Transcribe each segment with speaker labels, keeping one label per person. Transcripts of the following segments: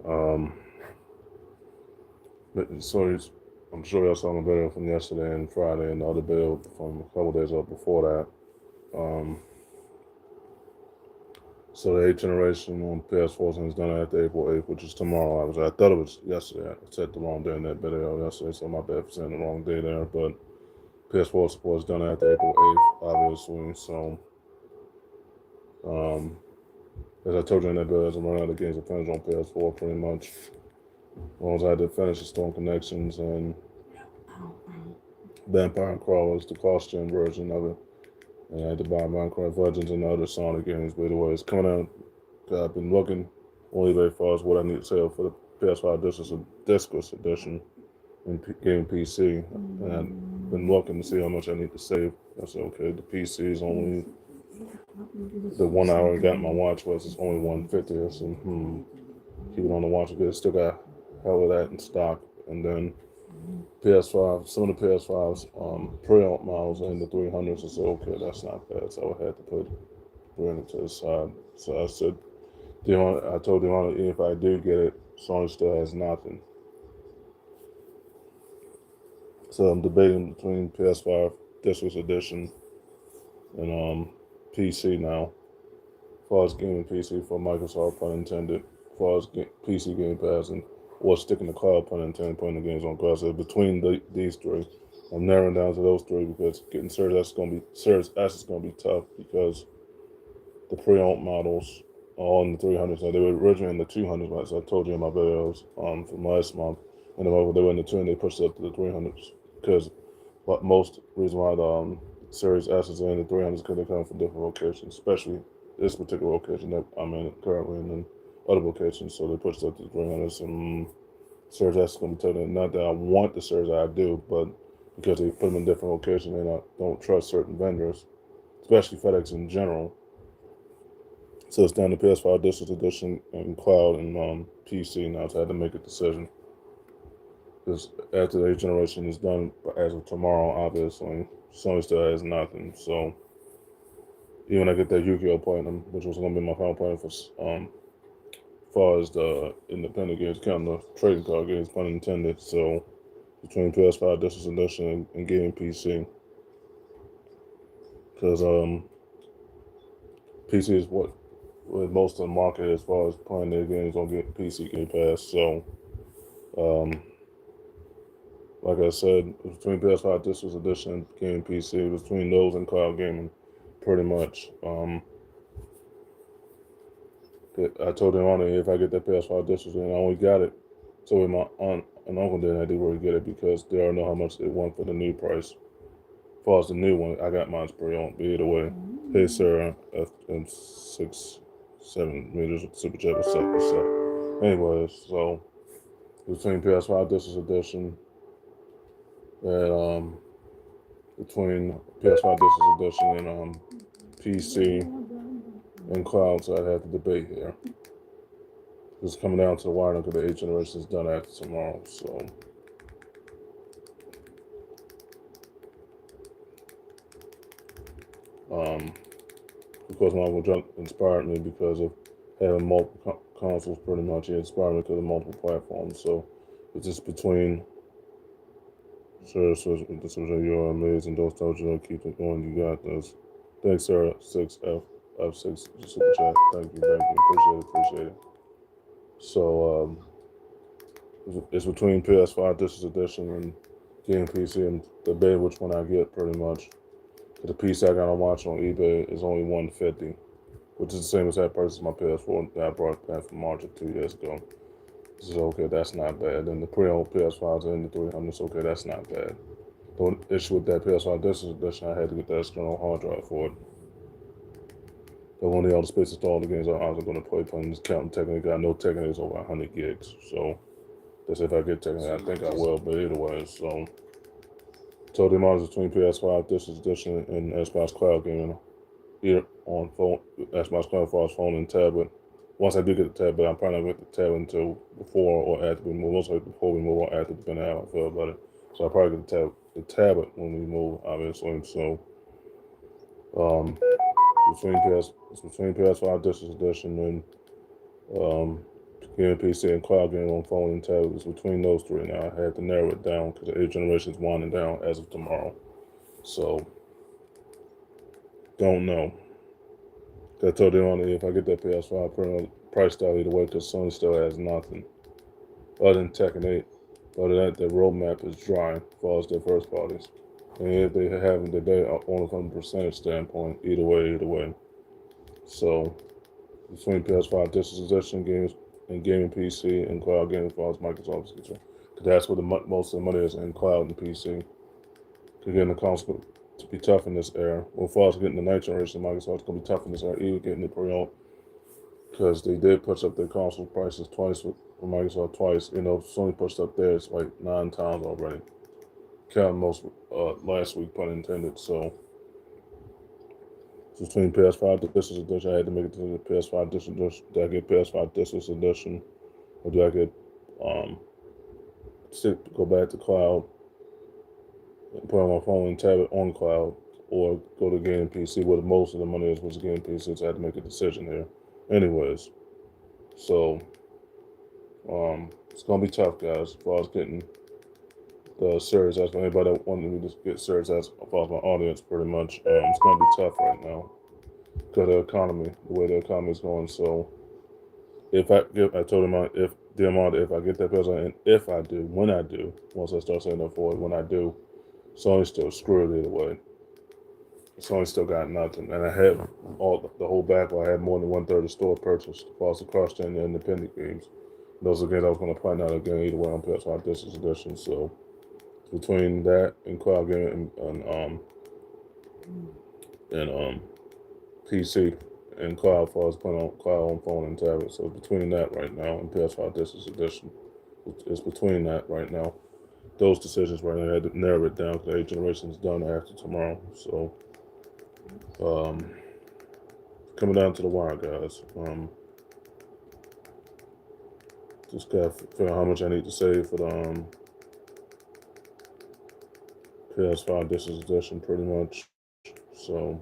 Speaker 1: Um, so I'm sure y'all saw my video from yesterday and Friday, and the other video from a couple days up before that. So the 8th generation on PS4 is done after April 8th, which is tomorrow. I thought it was yesterday. I said the wrong day in that video yesterday, so my bad for saying the wrong day there. But PS4 support is done after April 8th, obviously. So, um, as I told you in that video, as I'm running out of games to finish on PS4, pretty much. As long as I had to finish the Storm Connections and Vampire Crawlers, the costume version of it. And I had to buy Minecraft Legends and other Sonic games. By the way, it's coming out. I've been looking only very far as what I need to sell for the PS5 Discless Edition and game PC. And I've been looking to see how much I need to save. I said, okay, the PC is only the 1 hour I got my watch was it's only 150. I said, keep it on the watch because still got hell of that in stock. And then PS5, some of the PS5's pre-owned models in the 300s. I said, okay, that's not bad. So I had to bring it to the side. So I said, I told Deanna, if I do get it, Sony still has nothing. So I'm debating between PS5 Discless Edition and PC now. As far as gaming PC for Microsoft, pun intended. As far as PC Game Pass or sticking the cloud, pun intended, putting the games on cloud. So between these three, I'm narrowing down to those three because getting Series S is gonna be tough because the pre-owned models are all in the 300s. Now, they were originally in the 200s, as I told you in my videos from last month. And then they were in the 200s, they pushed it up to the 300s because most reason why the Series S is in the 300s because they come from different locations, especially this particular location that I'm in currently, and then other locations. So they pushed it up to the 300s, and Series S is going to be taken. Not that I want the Series I do, but because they put them in different locations, they don't trust certain vendors, especially FedEx in general. So it's down to PS5 Discless Edition and Cloud and PC now. So I had to make a decision because after the 8th generation is done as of tomorrow, obviously Sony still has nothing. So even when I get that Yu-Gi-Oh Platinum, which was going to be my final platinum for far as the independent games, counting the trading card games, pun intended. So between PS5 Discless Edition and gaming PC, because PC is what most of the market as far as playing their games on PC Game Pass. So, like I said, between PS5 Discless Edition and gaming PC, between those and cloud gaming, pretty much. I told him on it, if I get that PS5 Discless, and I only got it so with my aunt and uncle didn't have to really get it because they already know how much they want for the new price. As far as the new one, I got mine's pre-owned. But either way, hey Sarah, and 6-7 meters with super chat. What's up? Anyways, so between PS5 Discless Edition and between PS5 Discless Edition and PC and cloud, so I'd have to debate here. It's coming down to the wire because the 8th generation is done after tomorrow. So because my uncle inspired me because of having multiple consoles. Pretty much, he inspired me because of multiple platforms. So it's just between. Sarah says, "This was you're amazing. Don't tell you keep it going. You got this." Thanks, Sarah. 6F6 super chat. Thank you. Appreciate it. So it's between PS5 Discless Edition and game PC, and debate which one I get pretty much. The PC I got on watch on eBay is only 150, which is the same as that purchase my PS4 that I brought back from March of 2 years ago. So okay, that's not bad. And the pre-owned PS5s are in the 300s. Okay, that's not bad. The issue with that PS5 Discless Edition, I had to get that external hard drive for it. But when the other space installed the games I was going to play playing this counting technically, I know technically it's over 100 gigs. So that's if I get technically, I think I will. But either way, so total models between PS5 Discless Edition and Xbox Cloud Gaming, either on phone, Xbox Cloud for phone and tablet. Once I do get the tablet, I'm probably not going to get the tablet until before or after we move. Most likely before we move or after, depending on how I feel about it. So I'll probably get the tablet when we move, obviously. So between PS5 Discless Edition and Gaming PC and cloud gaming on phone and tablet. It's between those three now. I had to narrow it down because the 8th generation is winding down as of tomorrow. So, don't know. I told them if I get that PS5 price out either way because Sony still has nothing other than Tekken 8. Other than that, their roadmap is dry as far as their first parties. And if they haven't, they're only from a percentage standpoint. Either way. So, between PS5 Digital Edition games and gaming PC and cloud gaming as far as Microsoft is concerned. Because that's where most of the money is in cloud and PC. Because getting the console to be tough in this era. Well, as far as getting the ninth generation, Microsoft's going to be tough in this era, even getting the pre-owned. Because they did push up their console prices twice for Microsoft twice. Sony pushed up theirs like 9 times already. Counting most last week, pun intended. So between PS5 Digital Edition, I had to make it to the PS5 Digital Edition. Did I get PS5 Digital Edition, or do I get go back to cloud and put on my phone and tablet on cloud, or go to gaming PC where most of the money is was gaming PC? So I had to make a decision here. Anyways, so it's gonna be tough, guys, as far as getting the Series S. For anybody that wanted me to get Series S, as far as my audience, pretty much, it's gonna be tough right now because of the economy, the way the economy is going. So I told him if I get that person, and if I do, when I do, once I start saying up for it, when I do, Sony's still screwed either way. Sony still got nothing, and I had the whole backlog. I had more than 1/3 of the store purchased, as far as the cross-gen and independent games. Those are games I was going to play now again either way on PS5 Digital Edition. So between that and cloud gaming and PC and cloud, as far as playing on cloud on phone and tablet. So between that right now and PS5 Digital Edition, it's between that right now. Those decisions right now, I had to narrow it down because the 8th generation is done after tomorrow. So coming down to the wire, guys. Just gotta figure out how much I need to save for the PS5 Digital Edition, pretty much. So,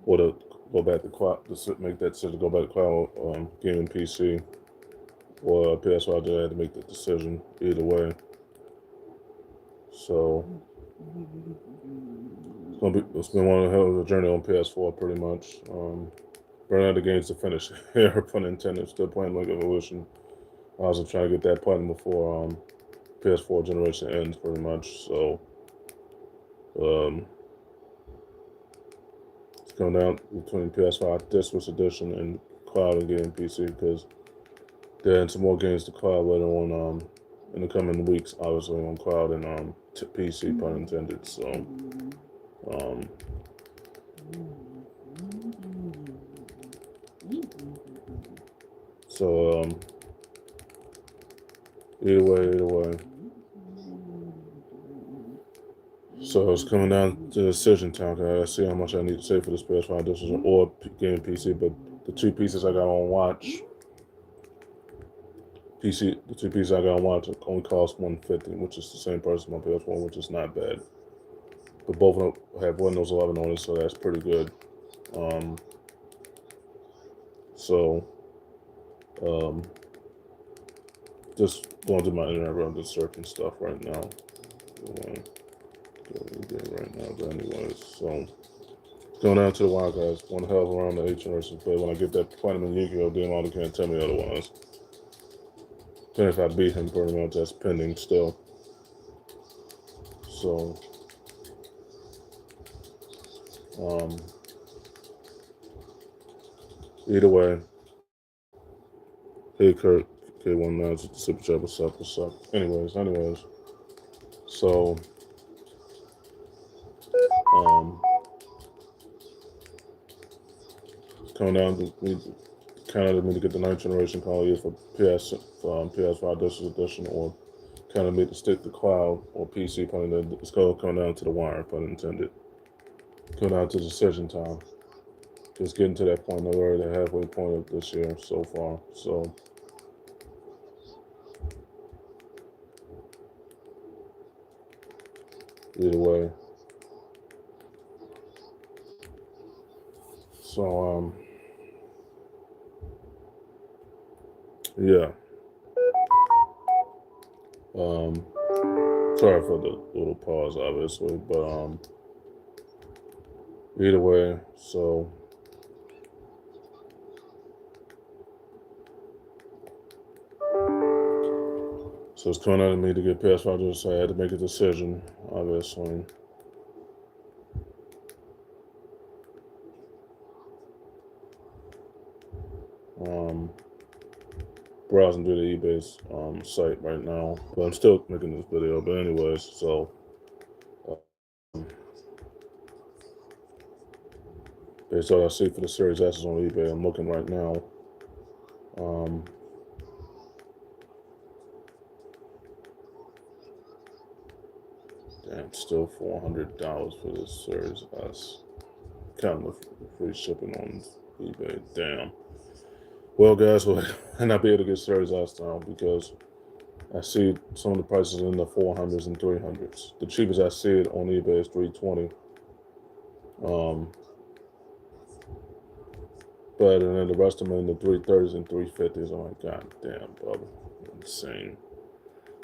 Speaker 1: or to go back to cloud, to make that decision, go back to cloud gaming PC, or PS5. I had to make that decision either way. So it's been one hell of a journey on PS4, pretty much. Running out of games to finish here, pun intended. Still playing Link Evolution. I was trying to get that platinum before PS4 generation ends, pretty much. So it's coming down between PS5 Digital Edition and cloud and gaming PC, because there are some more games to cloud later on in the coming weeks, obviously on cloud and PC, pun intended. So either way. So it's coming down to decision time. I see how much I need to save for this PS5 Edition or game PC. But the two pieces I got on watch, the two pieces I got on watch only cost $150, which is the same price as my PS1, which is not bad. But both of them have Windows 11 on it, so that's pretty good. Just going to my internet around, just searching stuff right now. Right now, but anyways, so going down to the wire, guys. One hell of a round the 8th generation play. When I get that platinum in Yu-Gi-Oh, Demon can't tell me otherwise. Then if I beat him, pretty much that's pending still. So either way, hey Kurt, K19 with the super chat. What's up? Anyways, so coming down to me, kind of me to get the 9th generation console for PS5 Digital Edition, or kind of me to stick to cloud or PC. Pun intended. It's coming down to the wire, pun intended. Coming down to decision time. Just getting to that point. We're already halfway point of this year so far. So either way. So Yeah. Um, Sorry for the little pause, obviously, but either way, so it's coming out of me to get past what I just said. I had to make a decision, obviously. Um, Browsing through the eBay's site right now, but I'm still making this video. But anyways, so based on what I see for the Series S on eBay, I'm looking right now. Um, Damn, still $400 for this Series S. Counting the free shipping on eBay. Damn. Well, guys, we'll not be able to get Series S now because I see some of the prices in the 400s and 300s. The cheapest I see it on eBay is 320. But and then the rest of them in the 330s and 350s. I'm like, God damn, brother, insane.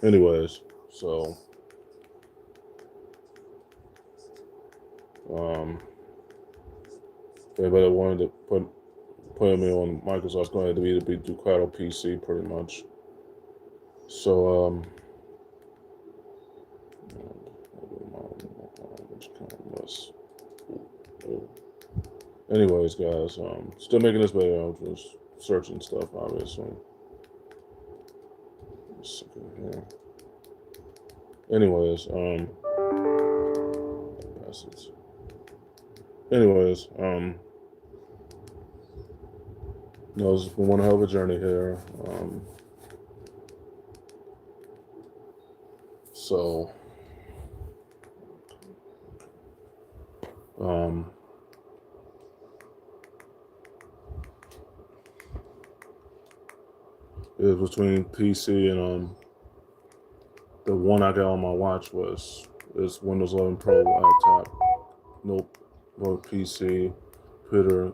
Speaker 1: Anyways, so if anybody wanted to put me on Microsoft's going to either be Ducato PC pretty much. So anyways, guys, still making this video, just searching stuff, obviously. Anyways, it's been one hell of a journey here. It was between PC and the one I got on my watch is Windows 11 Pro laptop. Nope, PC, computer,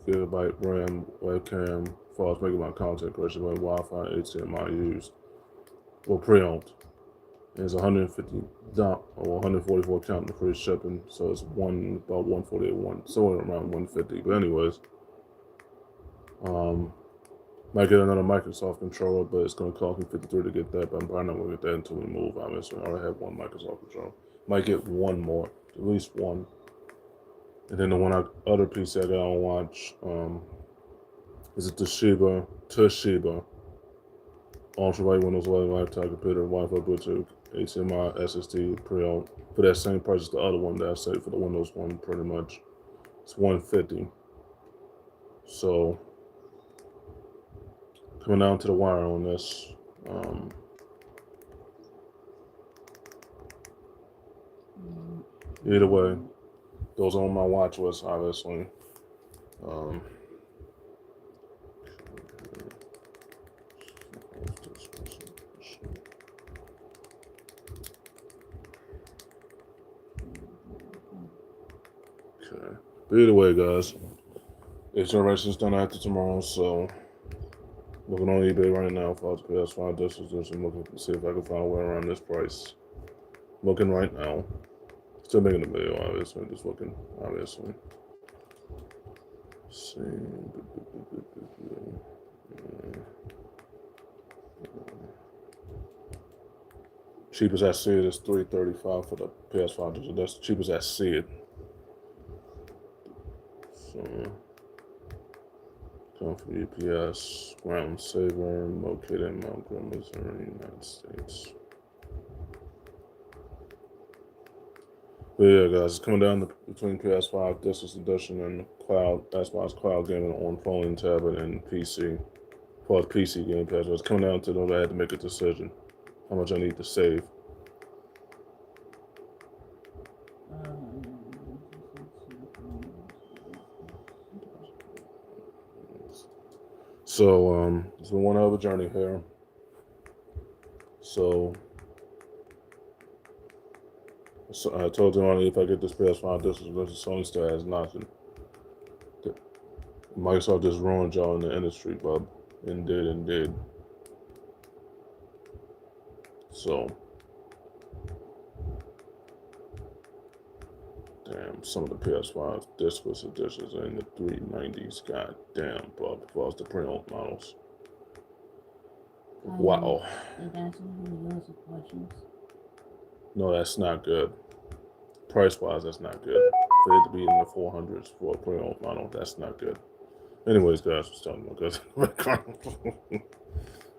Speaker 1: 8GB RAM, webcam. As far as making my content creation, with Wi-Fi, HDMI used, well pre-owned. It's 150 or 144 counting the free shipping, so it's about 148, somewhere around 150. But anyways, might get another Microsoft controller, but it's going to cost me $53 to get that. But I'm probably not going to get that until we move. Obviously, I already have one Microsoft controller. Might get one more, at least one. And then the other PC I got on watch is a Toshiba ultralight Windows 11 laptop computer, Wi-Fi, Bluetooth, HDMI, SSD, pre-owned for that same price as the other one that I said for the Windows one. Pretty much, it's $150. So coming down to the wire on this. Either way, those are on my watch list, obviously. Okay. But either way, guys, it's generation's done after tomorrow, so looking on eBay right now for the PS5 disc edition, looking to see if I can find a way around this price. Looking right now. Still making the video, obviously. Just looking, obviously. Let's see. Cheapest I see it is $335 for the PS5 disc. That's the cheapest I see it. So, come from UPS, Ground Saver, located in Montgomery, Missouri, United States. But yeah, guys, it's coming down between PS5 Disc Edition and Cloud. That's why it's Cloud Gaming on phone and tablet and PC. As far as PC Game Pass, it's coming down to those. I had to make a decision how much I need to save. So it's been one hell of a journey here. So I told you already, if I get this PS5 disc, Sony still has nothing. Microsoft just ruined y'all in the industry, bub. And did. So, damn, some of the PS5 discless editions are in the 390s. God damn, bro. As far as the pre-owned models. Wow. No, that's not good. Price-wise, that's not good. For it to be in the 400s for a pre-owned model, that's not good. Anyways, guys, I was talking about guys.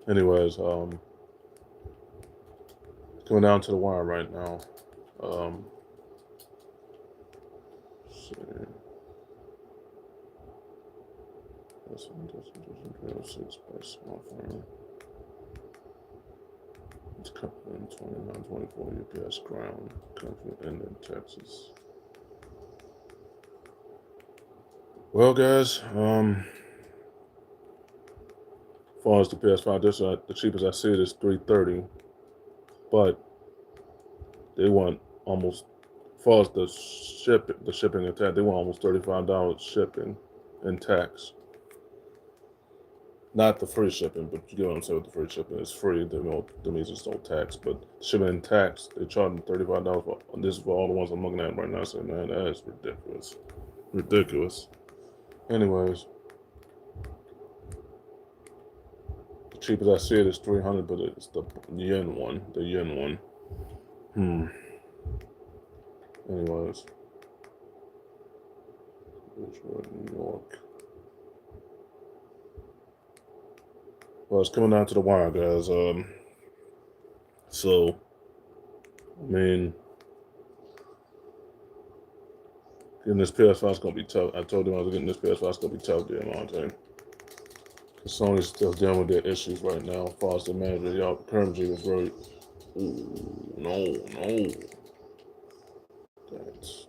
Speaker 1: Anyways, coming down to the wire right now. See. This one doesn't 6 by small frame. It's coming in 2924 UPS ground, coming from Indian, Texas. Well, guys, as far as the PS5 disc, the cheapest I see it is $330, but they want almost, as far as the shipping and tax, they want almost $35 shipping and tax. Not the free shipping, but you get what I'm saying with the free shipping. It's free, that means it's no tax. But shipping and tax, they charge me $35 for this is for all the ones I'm looking at right now. So man, that is ridiculous. Ridiculous. Anyways, the cheapest I see it is $300, but it's the yen one. The yen one. Anyways. Detroit, New York. Well, it's coming down to the wire, guys. So, I mean, getting this PS5 is gonna be tough. I told them I was getting this PS5 is gonna be tough, damn, all day. Sony's still dealing with their issues right now. As far as the manager, y'all, currently was great. Ooh, no. That's.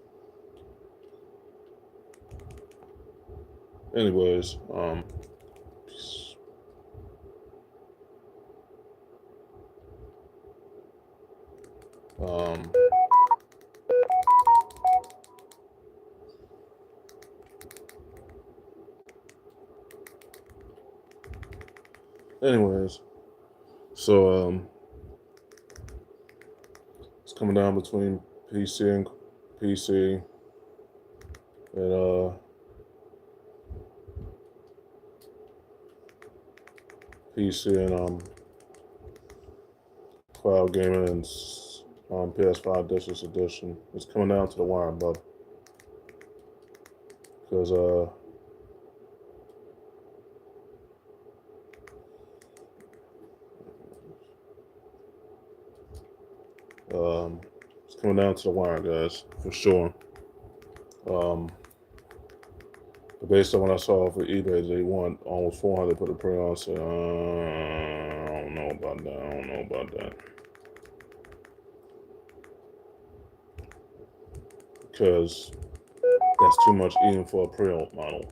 Speaker 1: Anyways, so it's coming down between PC and PC and PC and cloud gaming and PS5 Discless Edition. It's coming down to the wire, bub. Because it's coming down to the wire, guys, for sure. But based on what I saw for eBay, they want almost 400 for the pre-owned. So I don't know about that. Because that's too much even for a pre-owned model.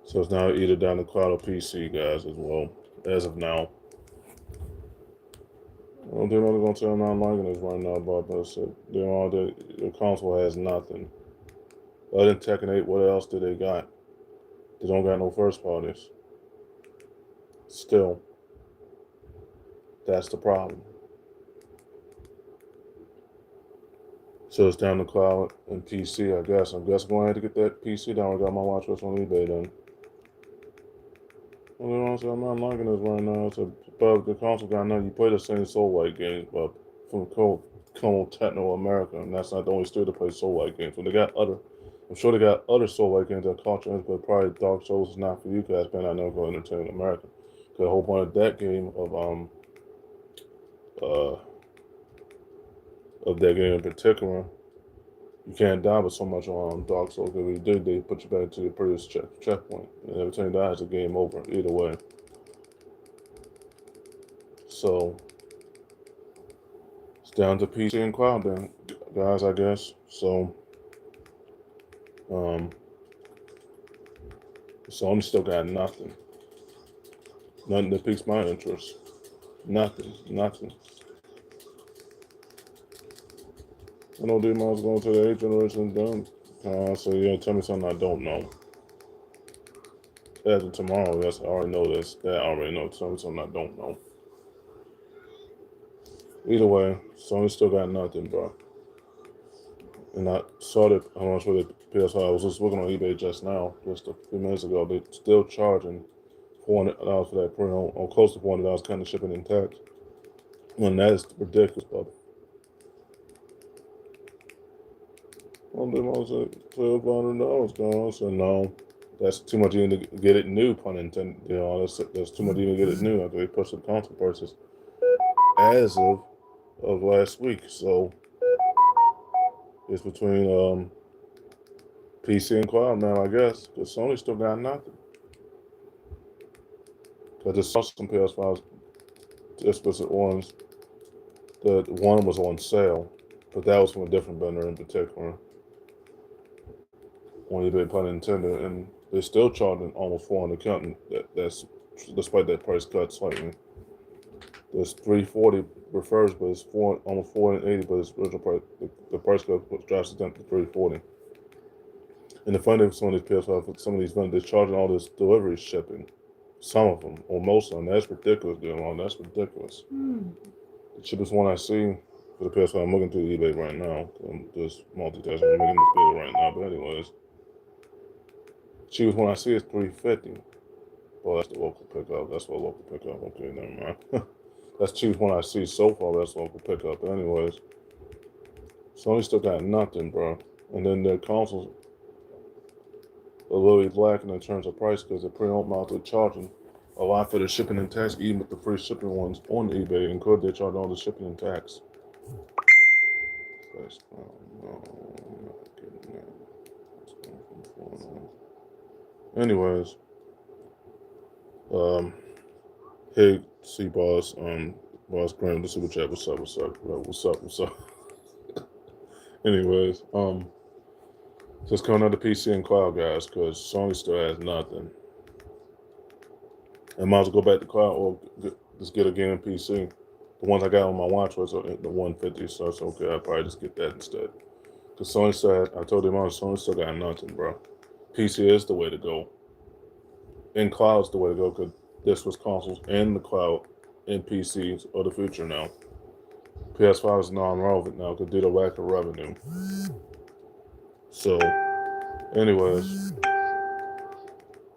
Speaker 1: So it's now either down the cloud or PC, guys, as well, as of now. I don't think they're going to tell them I'm not liking this right now, but the console has nothing. Other than Tekken 8, what else do they got? They don't got no first parties. Still, that's the problem. So it's down the cloud and PC, I guess. I'm going to have to get that PC down. I got my watch list on eBay then. Well, I'm not liking this right now. But the console got nothing. You play the same Soul-like games, but from Como Techno America, and that's not the only studio to play Soul-like games. But I'm sure they got other Soul-like games that caught your interest, but probably Dark Souls is not for you guys, but I know go Entertainment America. Because the whole point of that game of that game in particular, you can't die with so much on Dark Souls. Because if you do, they put you back to your previous checkpoint. And every time you die, it's a game over, either way. So, it's down to PC and cloud then, guys, I guess. So, Sony still got nothing. Nothing that piques my interest. Nothing. I know D-Mon's going to the 8th generation done. So you're gonna tell me something I don't know. As of tomorrow, yes, I already know this. That I already know. Tell me something I don't know. Either way, Sony still got nothing, bro. And I saw that, I'm not sure that PS5, I was just looking on eBay just now, just a few minutes ago. They're still charging $400 for that print, on close to $400 kind of shipping and tax. When that is ridiculous, bro. Well, them all said $1,200 going on. So no, that's too much even to get it new, pun intended. You know, that's too much even to get it new after they pushed the console prices as of last week. So it's between PC and cloud now, I guess, because Sony still got nothing. I just saw some PS5s, explicit ones. The one was on sale, but that was from a different vendor in particular. On eBay, pun intended, and they're still charging almost 400 counting. That's despite that price cut slightly. There's 340 refers, but it's almost 480, but its original price, the price cut drops it down to 340. And the funny of some of these PS5, some of these vendors, they're charging all this delivery shipping. Some of them, or most of them. That's ridiculous, dude. That's ridiculous. The cheapest one I see for the PS5, I'm looking through eBay right now. I'm just multitasking, I'm making this video right now. But anyways, the cheapest one I see is $350. Well, that's the local pickup. That's what local pickup. Okay, never mind. That's the cheapest one I see so far. That's local pickup. But anyways, Sony still got nothing, bro. And then their consoles are really lacking in terms of price because they're pretty open out there charging a lot for the shipping and tax, even with the free shipping ones on eBay. Include they charge all the shipping and tax. No, I'm not getting that. What's going on? Anyways, hey, C-Boss, Boss Graham, the super chat, what's up? Anyways, just coming out the PC and cloud, guys, because Sony still has nothing. I might as well go back to cloud or just get a game PC. The ones I got on my watch was the 150, so it's okay. I'll probably just get that instead. Because Sony said, I told them, Sony still got nothing, bro. PC is the way to go. And cloud's the way to go, because this was consoles and the cloud and PCs are the future now. PS5 is non-relevant now, because due to lack of revenue. So, anyways,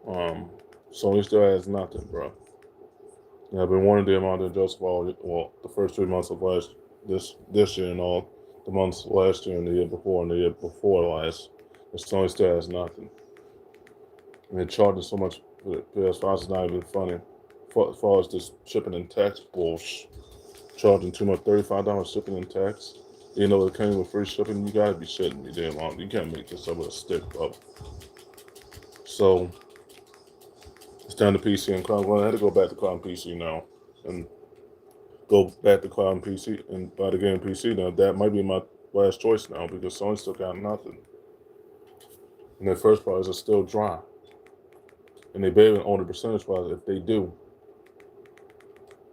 Speaker 1: Sony still has nothing, bro. And I've been warning them out there just well, the first 3 months of this year and all the months last year and the year before last. The Sony still has nothing. And they're charging so much for the PS5 is not even funny. As far as this shipping and tax bullshit, charging too much, $35 shipping and tax. You know, it came with free shipping. You gotta be shitting me, damn long. You can't make this up with a stick up. So it's down to PC and cloud. Well, I had to go back to cloud and PC now, and go back to cloud and PC and buy the game PC now. That might be my last choice now because Sony still got nothing. And their first prize is still dry. And they barely own the percentage wise if they do.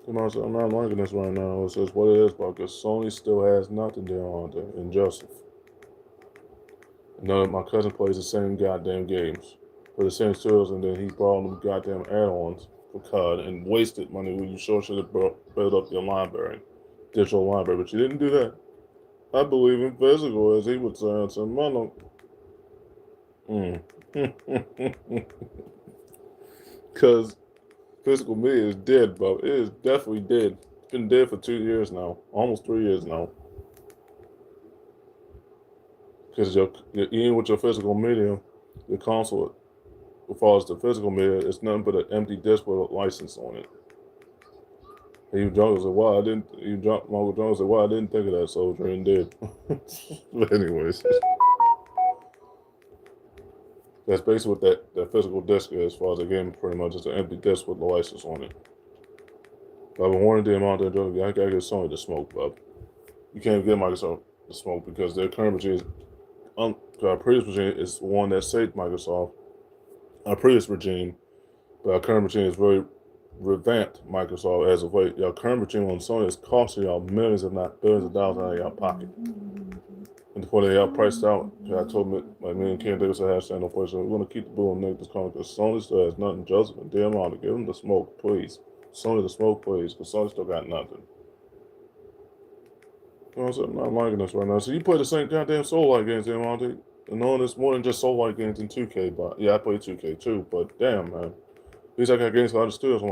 Speaker 1: I'm not liking this right now. It's just what it is, because Sony still has nothing there on there in Joseph. And my cousin plays the same goddamn games for the same studios, and then he bought them goddamn add-ons for COD and wasted money when you sure should have built up your library, digital library, but you didn't do that. I believe in physical, as he would say on some money. Because physical media is dead, bro. It is definitely dead. It's been dead for 2 years now, almost 3 years now. Because even with your physical media, your console, as far as the physical media, it's nothing but an empty disc with a license on it. And Jones said, "Why I didn't?" Michael Jones said, "Why I didn't think of that, soldier?" And did. But anyways, that's basically what that physical disc is. As far as the game, pretty much it's an empty disc with the license on it. But I've been warning them out there, I gotta get Sony to smoke, bub. You can't get Microsoft to smoke because their current regime is, our previous regime is one that saved Microsoft. Our previous regime, but our current regime is very revamped Microsoft as of late. Your current regime on Sony is costing y'all millions, if not billions of dollars out of your pocket. And before they got priced out, I told me, like me and Ken Davis, I had no place. We're going to keep the bull and make this comment because Sony still has nothing. Joseph and damn on to give them the smoke, please. Sony the smoke, please, because Sony still got nothing. You know what I'm saying? I'm not liking this right now. So you play the same goddamn Soul-like games, damn, all day. And knowing it's more than just Soul-like games in 2K, but yeah, I play 2K too, but damn, man. At least I got games for other studios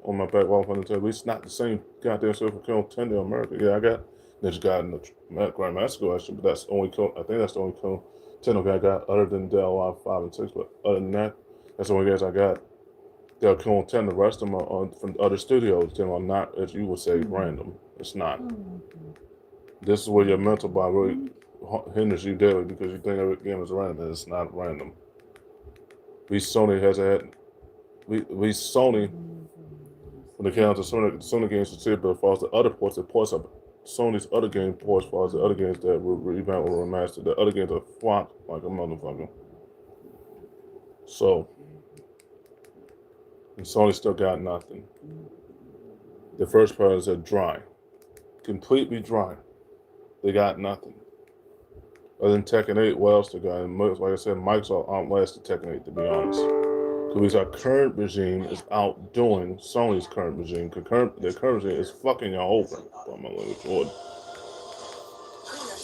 Speaker 1: on my back while I'm playing. At least not the same goddamn stuff for Contender America. Yeah, I got Ninja Gaiden Grandmaster Collection, but that's only I think that's the only Nintendo game I got other than Dell 5 and 6. But other than that, that's the only games I got. They'll contend the rest of them are from other studios. Them are not, as you would say, random. It's not. This is where your mental bar really hinders you daily because you think every game is random. It's not random. Sony has had. Sony, when it comes to Sony games specific, but as far as the other ports, the ports of Sony's other game ports, as far as the other games that were revamped or remastered, the other games are flopped like a motherfucker. So, and Sony still got nothing. The first parties are dry, completely dry. They got nothing. Other than Tekken 8, what else they got? And like I said, Microsoft outlasted Tekken 8, to be honest. Because our current regime is outdoing Sony's current regime. Their current regime is fucking y'all over.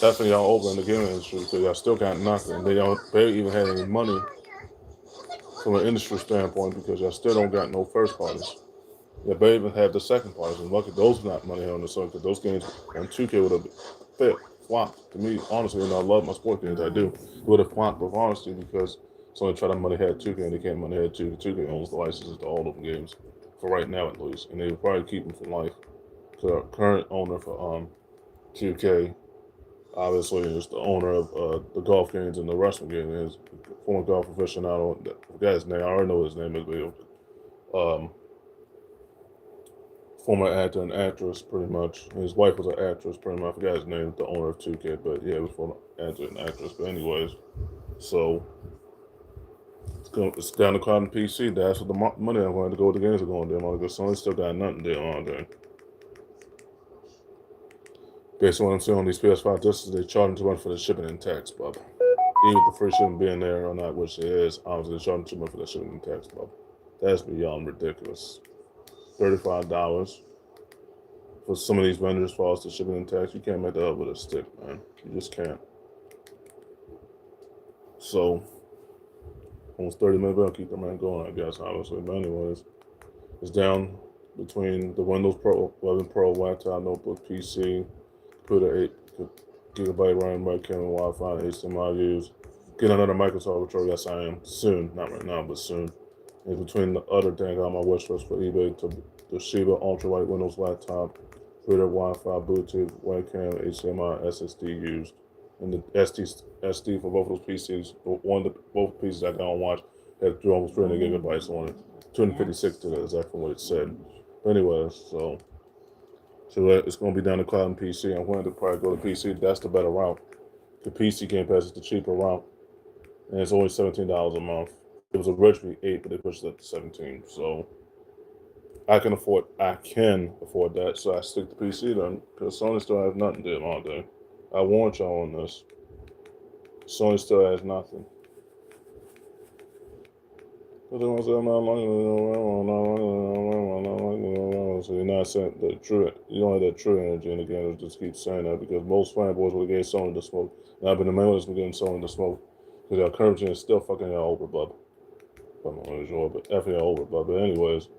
Speaker 1: Definitely y'all over in the gaming industry because y'all still got nothing. They don't barely even have any money from an industry standpoint because y'all still don't got no first parties. They barely even have the second parties. And lucky those not money on the Sony because those games on 2K would have flopped. To me, honestly, and I love my sports games, I do. It would have flopped with honesty because Sony tried to money head 2K and they can't money head 2K. 2K owns the licenses to all of them games for right now at least, and they would probably keep them for life. Because our current owner for 2K, obviously, is the owner of the golf games and the wrestling games. Is former golf aficionado. I forgot his name. I already know what his name is. Former actor and actress, pretty much. His wife was an actress, pretty much. I forgot his name, the owner of 2K, but yeah, it was former actor and actress. But anyways, so it's down to cloud and PC. That's what the money I'm going to go. The games are going there, because Sony still got nothing there on there. Based on what I'm seeing on these PS5 discs, they charging too much for the shipping and tax, bub. Even the free shipping being there or not, which it is, obviously they're charging too much for the shipping and tax, bub. That's beyond ridiculous. $35 for some of these vendors as far as the shipping and tax. You can't make that up with a stick, man. You just can't. So, almost 30 minutes, I'll keep the man going, I guess, obviously. But anyways, it's down between the Windows Pro 11 Pro laptop, notebook, PC, computer 8 gigabyte RAM, webcam, and Wi-Fi, HDMI use. Get another Microsoft controller, yes I am. Soon, not right now, but soon. It's between the other thing on my wish list for eBay to the Toshiba ultralight Windows laptop, computer, Wi-Fi, Bluetooth, webcam, HDMI, SSD used. And the SD for both of those PCs, both PCs I got on watch had almost 300 gigabytes on it. 256 to that, exactly what it said. But anyways, so it's going to be down to cloud and PC. I'm going to probably go to PC. That's the better route. The PC Game Pass is the cheaper route, and it's only $17 a month. It was originally $8, but they pushed it up to $17. So I can afford that. So I stick to PC then, because Sony still has nothing to do all day. I warned y'all on this. Sony still has nothing. So you're not saying the true. You don't have that true energy in the game. Just keep saying that because most fanboys will get Sony to smoke. And I've been the main one's been getting Sony to smoke because our current gen is still fucking y'all over, bub. I'm not really sure, but effing y'all over, bub. But anyways,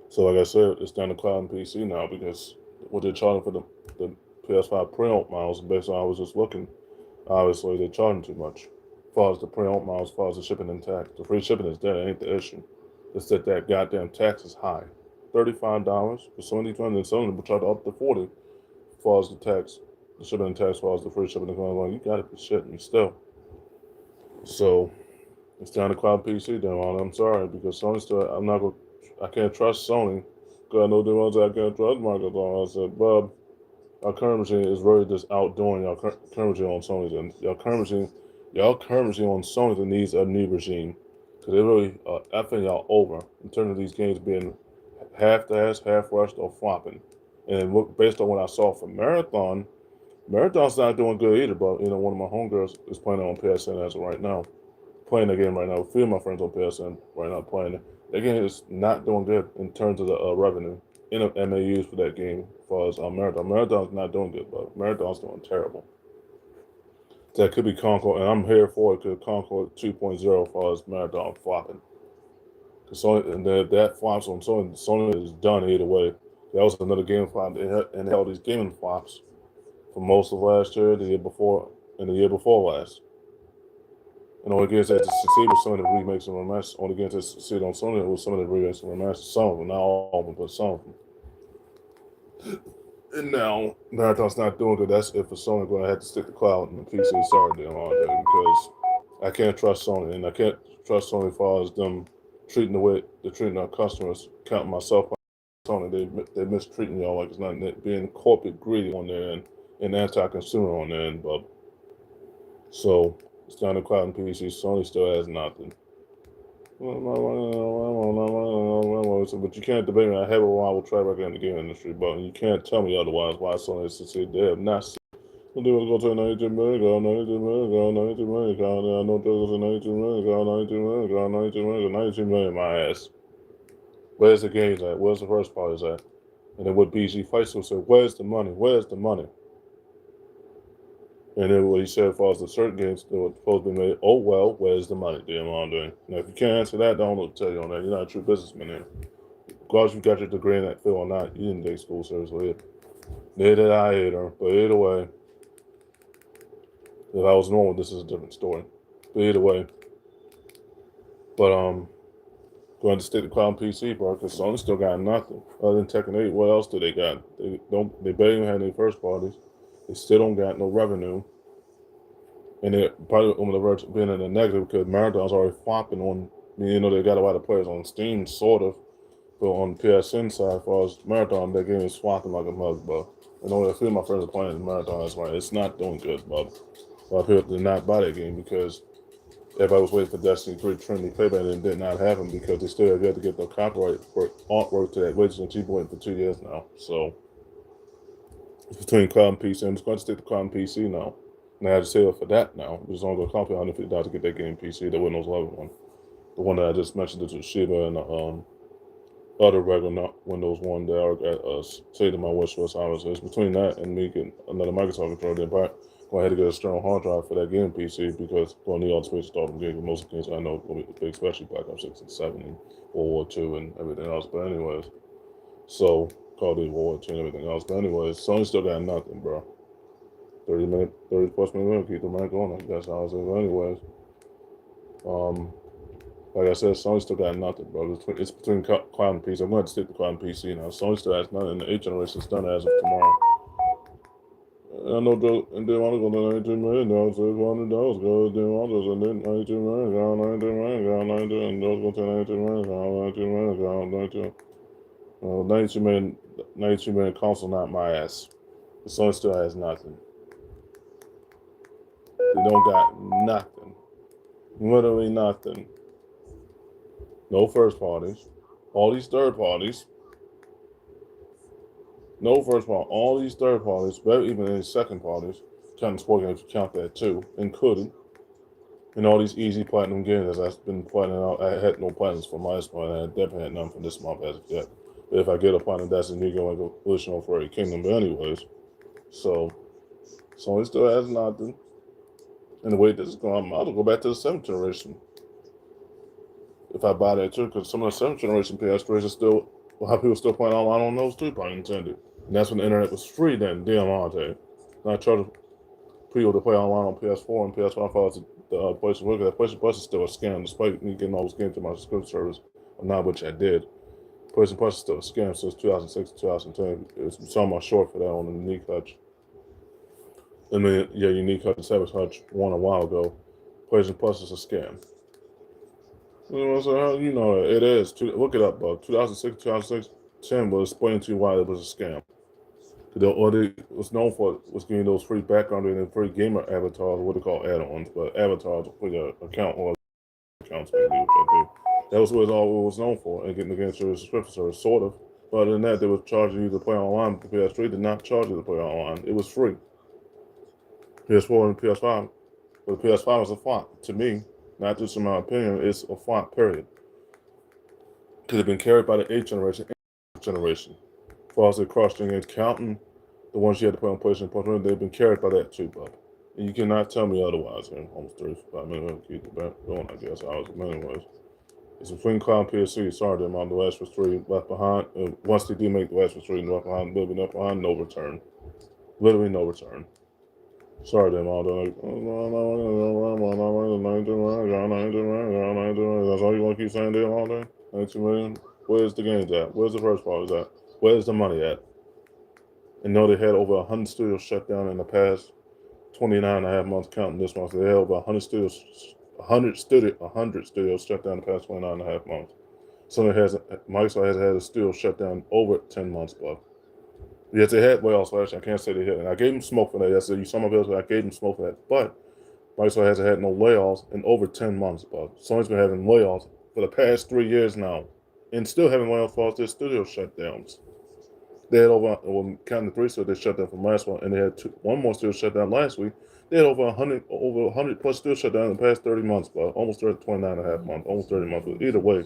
Speaker 1: so like I said, it's down to cloud and PC now because what they're charging for the PS5 pre-owned models, based on I was just looking, obviously they're charging too much. As far as the pre-owned models, as far as the shipping and tax. The free shipping is there, it ain't the issue. It's that goddamn tax is high. $35 for some of these ones, and some of them will charge up to $40 as far as the tax, the shipping and tax, as far as the free shipping and going on. You gotta be shitting me still. So it's down to cloud PC then on. I'm sorry, because Sony still I can't trust Sony. Because I know the ones I can't trust Microsoft. I said, Bub, our current regime is really just outdoing y'all current regime on Sony's and y'all current regime on Sony's that needs a new regime. Because they really effing y'all over in terms of these games being half-assed, half-rushed, or flopping. And based on what I saw from Marathon's not doing good either, but one of my homegirls is playing it on PSN as of right now. Playing the game right now. A few of my friends on PSN right now playing it. The game is not doing good in terms of the revenue. MAUs for that game as far as Marathon. Marathon's not doing good, but Marathon's doing terrible. That could be Concord, and I'm here for it because Concord 2.0 as far as Marathon flopping. Cause Sony, and that flops on Sony is done either way. That was another game flop, and all these gaming flops for most of last year, the year before, and the year before last. And only games that succeed was some of the remakes and remasters. Only games that succeed on Sony was some of the remakes and remasters. Some of them, not all of them, but some of them. And now Marathon's not doing good. That's if for Sony going to have to stick to cloud and the PC. Sorry, damn all day, because I can't trust Sony, and I can't trust Sony as far as them treating the way they're treating our customers. Counting myself on Sony, they mistreating y'all like it's not being corporate greedy on their end and anti-consumer on their end, but so it's down to cloud and PC. Sony still has nothing. But you can't debate me. I have a rival track record in the game industry, but you can't tell me otherwise. Why Sony has succeeded? They have not. They was going to take 92 million, go 92 million, go 92 million, go. I know Joe was 92 million, go 92 million, go 92 million, 92 million. My ass. Where's the games at? Where's the first parties at? And then what BG Fiasco said, where's the money? Where's the money? And then what he said as far as the certain games that were supposed to be made, oh well, where's the money, damn all day? Now if you can't answer that, don't know what to tell you on that. You're not a true businessman here. Regardless if you got your degree in that field or not, you didn't take school seriously. Neither did I either. But either way, if I was normal, this is a different story. But either way. But going to stick to cloud PC, bro, because Sony still got nothing. Other than Tekken 8, what else do they got? They barely even have any first parties. They still don't got no revenue. And they're probably on the verge of being in the negative because Marathon's already flopping on. I mean, they got a lot of players on Steam, sort of, but on the PSN side, as far as Marathon, that game is flopping like a mug, bro. And only a few of my friends are playing Marathon. That's why it's not doing good, bro. A lot of people did not buy that game because everybody was waiting for Destiny 3 Trinity Playback and did not have them because they still have to get their copyright for artwork to that, which is waiting for 2 years now. So between cloud and PC, I'm just going to stick to cloud and PC now. And I had to save up for that now. It was only going to cost me $150 to get that game PC, the Windows 11 one. The one that I just mentioned, the Toshiba and the other regular Windows 1 that I got saved in my wish list. Honestly, it's between that and me getting another Microsoft controller. Then go ahead and get an external hard drive for that game PC because I'm going to need all the space to start the game. Most of the games I know are going to be big, especially Black Ops 6 and 7 and World War II and everything else. But anyways, so Call of Duty World War II and everything else. But anyways, Sony still got nothing, bro. 30 plus minutes, keep the mic going. That's how I say. But anyways, like I said, Sony still got nothing, bro. It's between cloud and PC. I'm going to stick to cloud and PC now. Sony still has nothing. The 8th generation is done as of tomorrow. I know, and then I want to go to $92 million, $600, go to $100, and then $92 million, go 92 million, go 92, and those go to 92 million, go 92 million, go 92. 92 million console, not my ass. The Sony still has nothing. They don't got nothing. Literally nothing. No first parties. All these third parties. No first party. All these third parties, but even in second parties, counting sport games, count that too, including. And all these easy platinum games as I've been platinum out. I had no platinums for my spot, and I definitely had none for this month as of yet. But if I get a platinum, that's a new game like Evolution for a Kingdom. But anyways, so Sony still has nothing. And the way this is going, I'll go back to the 7th generation. If I buy that too, because some of the 7th generation PS3s are still, well, how people still playing online on those too, probably intended. And that's when the internet was free then, damn Monte. Not charging people to play online on PS4 and PS5 files the PlayStation Plus. That PlayStation Plus is still a scam, despite me getting all those games to my subscription service, or not, which I did. PlayStation Plus is still a scam since 2006 to 2010. It's so much short for that on the Unique Touch. I mean, yeah, Unique Touch and Savage Touch won a while ago. PlayStation Plus is a scam. You know, so you know it is. Look it up, bro. 2006, 2010 was explained to you why it was a scam. What it was known for was getting those free background and free gamer avatars, what they call add-ons, but avatars for your account or accounts, maybe, which I do. That was what all it was known for, and getting against your subscription service, sort of. But other than that, they were charging you to play online. The PS3 did not charge you to play online. It was free. PS4 and PS5. But the PS5 was a flop. To me, not just in my opinion, it's a flop, period. Could have been carried by the 8th generation and the 9th generation. far as the cross-string games, counting the ones you had to play on PlayStation Plus, they've been carried by that too, bub. And you cannot tell me otherwise. Man. Almost 35 minutes. Keep it back going, I guess. I was anyways. It's between Cloud and PSC. Sorry, them on the Last of Us 3 left behind. And once they do make the Last of Us 3 left behind, left behind, no return. Literally no return. Sorry, them all. They're like, that's all you want to keep saying, them all day? 92 million? Where's the games at? Where's the first part at? Where's the money at? And know they had over 100 studios shut down in the past 29 and a half months, counting this month. They had over 100 studios, 100 studios shut down in the past 29 and a half months. So Microsoft has had a studio shut down over 10 months, bub. Yes, they had layoffs last year. I can't say they had. And I gave them smoke for that. I said, some of us, I gave them smoke for that. But Microsoft hasn't had no layoffs in over 10 months, bub. Sony's been having layoffs for the past 3 years now. And still having layoffs for all their studio shutdowns. They had counting the 3 studios they shut down from last one, and they had one more studio shut down last week. They had over 100 plus studios shut down in the past 30 months, bub. Almost 29 and a half months, almost 30 months. But either way,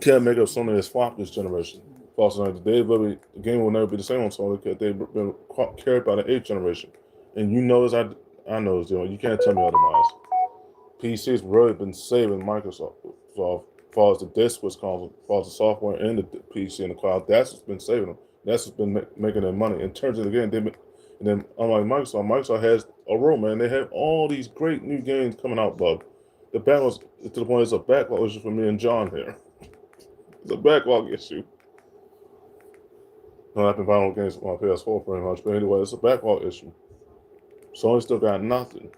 Speaker 1: can't make up Sony has flopped this generation. The game will never be the same on Sony because they've been carried by the 8th generation. And you know this, I know this, you can't tell me otherwise. PC's really been saving Microsoft as far as the disk was concerned, as far as the software and the PC in the cloud. That's what's been saving them. That's what's been making them money. In terms of the game, and then unlike Microsoft has a room, man. They have all these great new games coming out, bub. The backlog, to the point it's a backlog issue for me and John here. It's a backlog issue. I've been buying games on my PS4 pretty much, but anyway, it's a backlog issue. Sony still got nothing.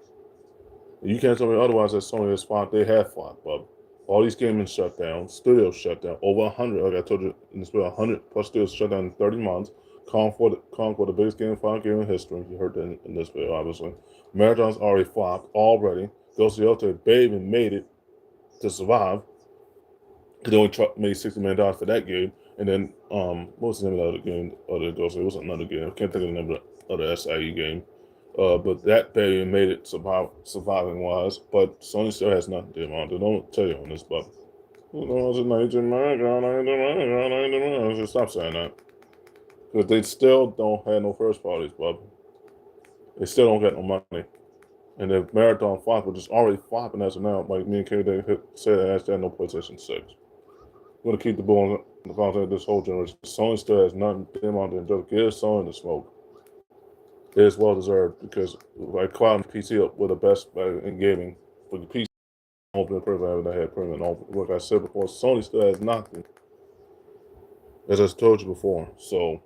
Speaker 1: You can't tell me otherwise that Sony has flopped. They have flopped, bub. All these gaming shut down, studios shut down, over 100, like I told you, in this 100 plus studios shut down in 30 months. Concord, the biggest game in history. You heard that in this video, obviously. Marathon's already flopped, already. Ghost of Yotei barely made it to survive. Because they only made $60 million for that game. And then, what was the name of the other game? Other Ghost, it was another game. I can't think of the name of the other SIE game. But that barely made it surviving wise. But Sony still has nothing to do on. They don't tell you on this, but just stop saying that. Because they still don't have no first parties, bub. They still don't get no money. And the Marathon flop, which is already flopping as of now, like me and K-Day said, that has no PlayStation 6. We're going to keep the ball on the content this whole generation. Sony still has nothing to them on the give Sony the smoke. It is well deserved because like Cloud and PC up were the best in gaming. For the PC, open privilege I had premium. Like I said before, Sony still has nothing. As I told you before. So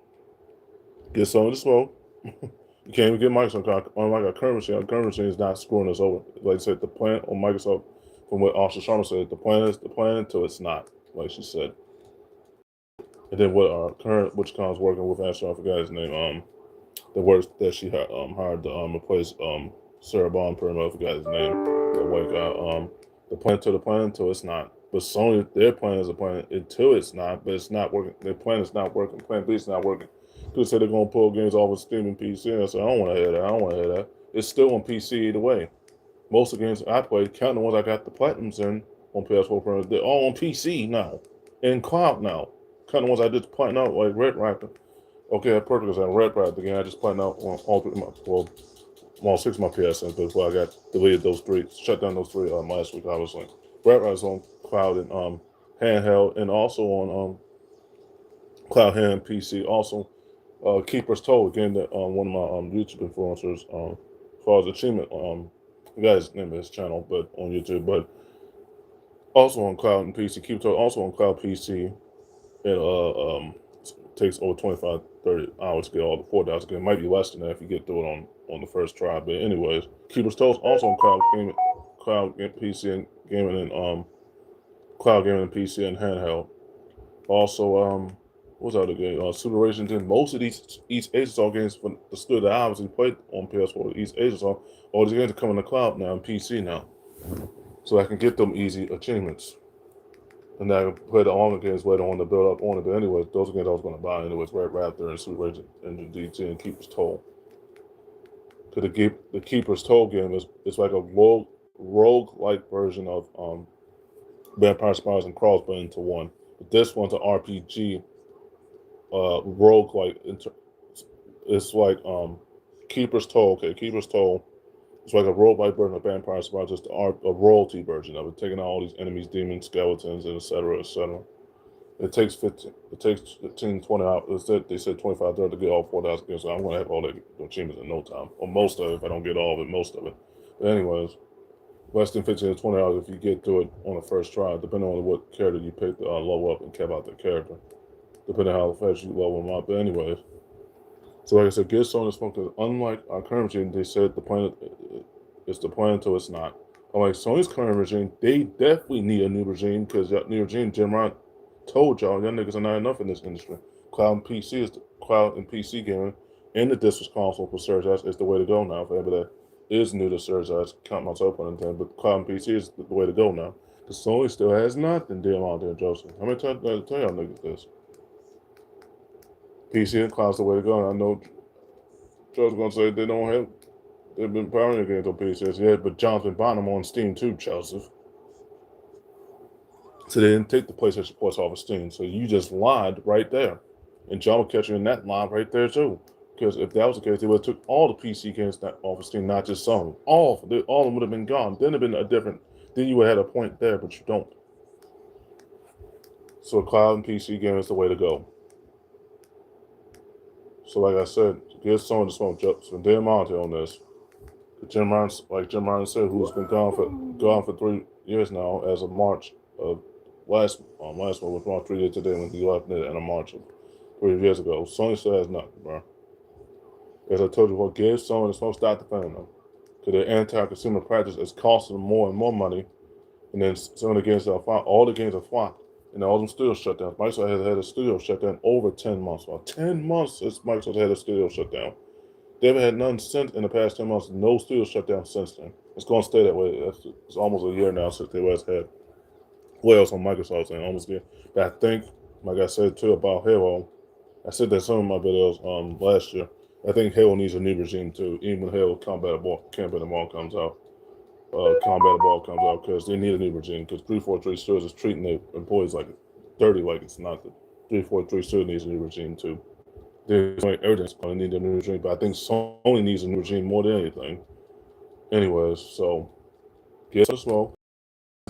Speaker 1: get Sony the smoke. You can't even get Microsoft unlike a current machine. A current machine is not screwing us over. Like I said, the plan on Microsoft, from what Asha Sharma said, the plan is the plan until it's not, like she said. And then what our current WitchCon's working with Asha, I forgot his name, the works that she hired to replace Sarah Bond, pretty much, I forgot his name. The white guy. The plan until it's not. But Sony, their plan is a plan until it's not, but it's not working. Their plan is not working. Plan B is not working. People say they're going to pull games off of Steam and PC. And I said, I don't want to hear that. I don't want to hear that. It's still on PC either way. Most of the games I played, counting the ones I got the platinums in on PS4, they're all on PC now. And cloud now. Counting the ones I did platinum out, like Red Raptor. Okay, that perfect because I Red Raptor again. I just platinum out on all 3 of 6 of my PSNs before I got deleted those 3, shut down those 3 last week, obviously. Red Raptor's on cloud and handheld, and also on cloud hand PC. Also, Keeper's Toll, again, that one of my YouTube influencers, as far as achievement, I got his name of his channel, but on YouTube, but also on cloud and PC. Keeper's Toll also on cloud PC. It takes over 25, 30 hours to get all the 4,000. It might be less than that if you get through it on the first try. But anyways, Keeper's Toll also on cloud PC and gaming, and cloud gaming and PC and handheld. Also, what's the other game? Super Racing 10. Most of these East Asia games for the studio that I obviously played on PS4, East Asia, all these games are coming to cloud now and PC now. So I can get them easy achievements. And I can play the longer games later on to build up on it. But anyways, those games I was going to buy anyways, Red Raptor and Super Racing Engine DT and Keeper's Toll. Because the Keeper's Toll game is like a rogue-like version of Vampire Spires and Crossbow into one. But this one's an RPG rogue like it's like Keeper's Toll. Okay, Keeper's Toll. It's like a roguelike version of Vampire Survivor, just a royalty version of it, taking out all these enemies, demons, skeletons, and etc. etc. It takes 20 hours. They said 25 to get all 4,000 games. So I'm gonna have all that achievements in no time, or most of it. If I don't get all of it, most of it. But anyways, less than 15 to 20 hours if you get through it on the first try, depending on what character you picked to level up and cap out the character, depending on how fast you level them up. But anyways, so like I said, get some of this fun because unlike our current regime, they said the plan it's the plan until it's not. Unlike Sony's current regime, they definitely need a new regime because that new regime, Jim Ryan told y'all niggas are not enough in this industry. Cloud and PC gaming and the disc console for Surge X is the way to go now. For everybody that is new to Surge X, count myself on intent, but Cloud and PC is the way to go now. Because Sony still has nothing damn out there, Joseph. How many times did I tell y'all niggas this? PC and Cloud's the way to go. And I know Joe's gonna say they've been powering against on PCs, yeah, but John's been buying them on Steam too, Joseph. So they didn't take the PlayStation Plus off of Steam. So you just lied right there. And John will catch you in that lie right there too. Because if that was the case, they would have took all the PC games off of Steam, not just some. All of them would have been gone. Then it'd have been a different. Then you would have had a point there, but you don't. So cloud and PC game is the way to go. So like I said, give someone the smoke. So damn Monte on this. Jim Ryan, like Jim Ryan said, who's been gone for 3 years now, as of March of last one was March 3 years today when he left it in a March of 3 years ago. Sony still has nothing, bro. As I told you, what gave Sony the smoke, stop defending them. Because their anti-consumer practice is costing them more and more money. And then some of the games that are all the games are flopped. And all them studios shut down. Microsoft has had a studio shut down over 10 months. Well, 10 months since Microsoft had a studio shut down. They haven't had none since in the past 10 months. No studio shut down since then. It's going to stay that way. It's almost a year now since they last had layoffs on Microsoft and almost there. But I think, like I said too about Halo, I said that in some of my videos last year. I think Halo needs a new regime too. Even when Halo Combat Ball comes out, because they need a new regime. Because 343 Studios is treating their employees like dirty, like it's not. The 343 Studios needs a new regime too. Everything's going to need a new regime, but I think Sony needs a new regime more than anything. Anyways, so get some smoke.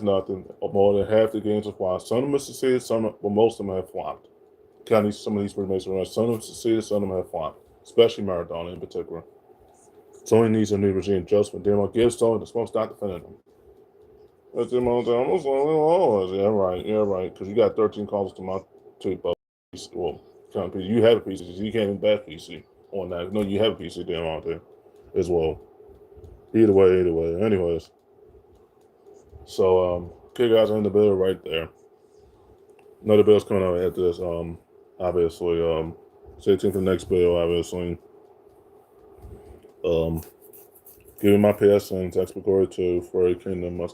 Speaker 1: Nothing. More than half the games are flopped. Some of them are succeeded, but most of them have flopped. Some of these remakes are some of them succeeded, some of them have flopped. Especially Marathon in particular. Sony needs a new regime just for demo. Give Sony the smoke, stop defending them. That's the amount of time. Yeah, right. Because you got 13 calls to my two. Well, you have a PC. You can't even bash PC on that. No, you have a PC damn out there as well. Either way. Anyways. So, okay, guys, I'm in the bill right there. Another bill's coming out after this. Obviously, stay tuned for the next bill. Obviously, giving my PSNs, Explorer 2, Furry Kingdom,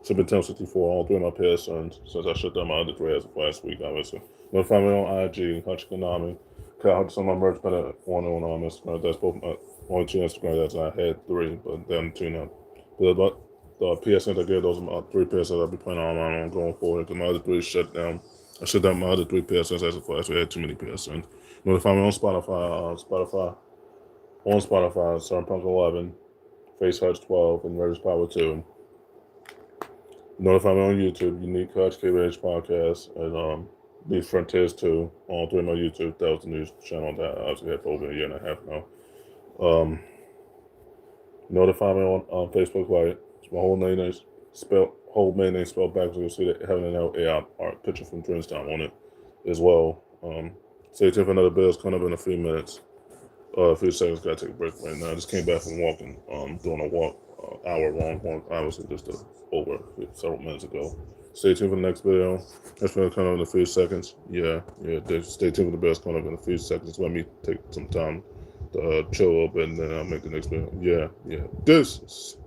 Speaker 1: Super 1064, all three of my PSNs since I shut down my other three as of last week. Obviously, notify me on IG, Hutch Konami. Some of my merch better on Instagram. That's both my only two Instagrams that I had three, but then two now. But the PSNs I gave, those are my three PSNs I'll be playing on going forward. Because my other three shut down. I shut down my other three PSNs as of last week. I had too many PSNs. Notify me on Spotify. On Spotify, Cyberpunk 11, Face Hutch 12, and Reddish Power 2. Notify me on YouTube, Unique Hutch, KBH Podcast, and These Frontiers 2, all three of my YouTube. That was the news channel that I actually had for over a year and a half now. Notify me on Facebook Live. It's my whole main name spelled backwards. You'll see that having an AI art picture from Dreamstown on it as well. Stay tuned for another bill. It's coming up in a few minutes. A few seconds, gotta take a break right now. I just came back from walking, doing a walk, hour-long walk, obviously just over several minutes ago. Stay tuned for the next video. That's gonna come up in a few seconds. Yeah, stay tuned for the best coming up in a few seconds. Let me take some time to chill a little bit and then I'll make the next video. Yeah. This